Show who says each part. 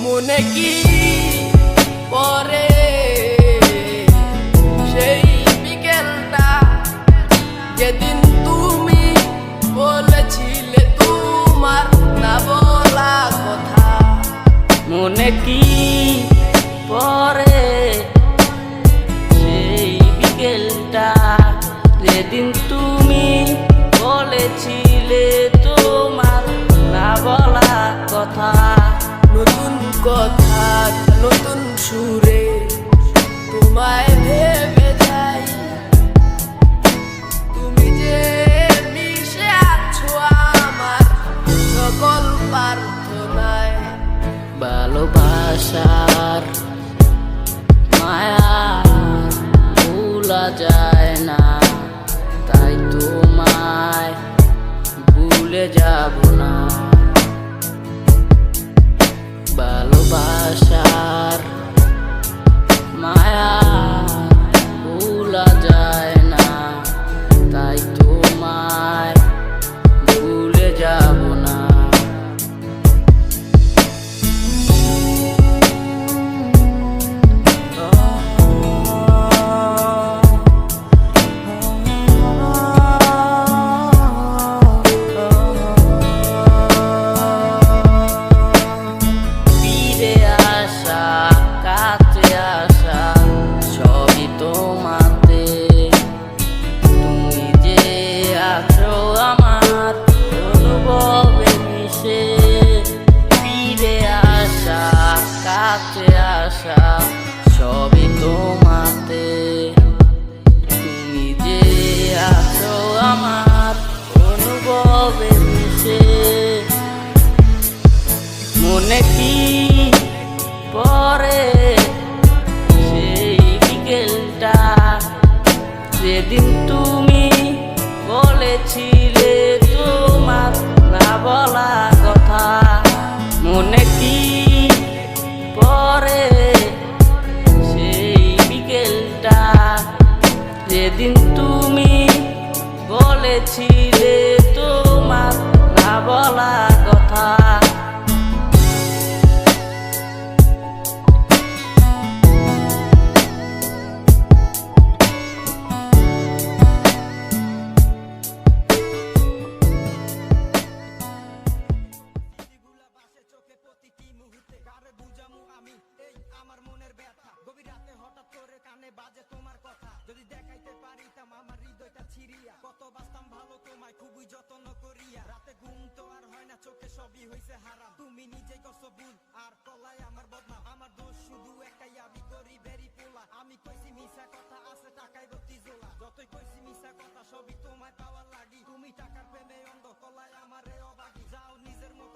Speaker 1: মনে কি পরে সেই বিকেলটা যেদিন তুমি বলেছিলে তোমার না বলা কথা?
Speaker 2: মনে কি পরে সেই বিকেলটা যেদিন তুমি বলেছিলে তোমার না বলা কথা?
Speaker 1: নতুন কথা নতুন সুরে তোমায় ভেবে যাই, তুমি যে মিশে আছো আমার সকল প্রার্থনায়।
Speaker 2: ভালোবাসার মায়া ভোলা যায় না, তাই তোমায় ভুলে যাব না। ভালোবাসার মায়া ভোলা যায় না, তাই তোমায় ভুলে যাব না। সবই তোমাতে, তুমি যে আছো আমার অনুভবে মিশে। মনে কি পরে সেই বিকেলটা যেদিন তুমি বলেছিলে তোমার না বলা কথা? মনে কি পরে সেই বিকেলটা যেদিন তুমি বলেছিলে তোমার না বলা কথা?
Speaker 3: বাজে তোমার কথা যদি দেখাইতে পারিতাম আমার হৃদয়টা ছিড়িয়া, কত বাসতাম ভালো তোমায় খুবই যত্ন করিয়া। রাতে ঘুম তো আর হয় না, চোখে সবই হইছে হারাম, তুমি নিজেই করছো ভুল আর কলাই আমার বদনাম। আমার দোষ শুধু একটাই, আমি করি বেরি পোলা। আমি কইছি মিছা কথা আছে টাকায় ভর্তি জোলা, যতই কইছি মিছা কথা সবই তোমায় পাওয়ার লাগি। তুমি টাকার প্রেমে অন্ধ, কলাই আমারে অবাগি। যাও নিজের মতো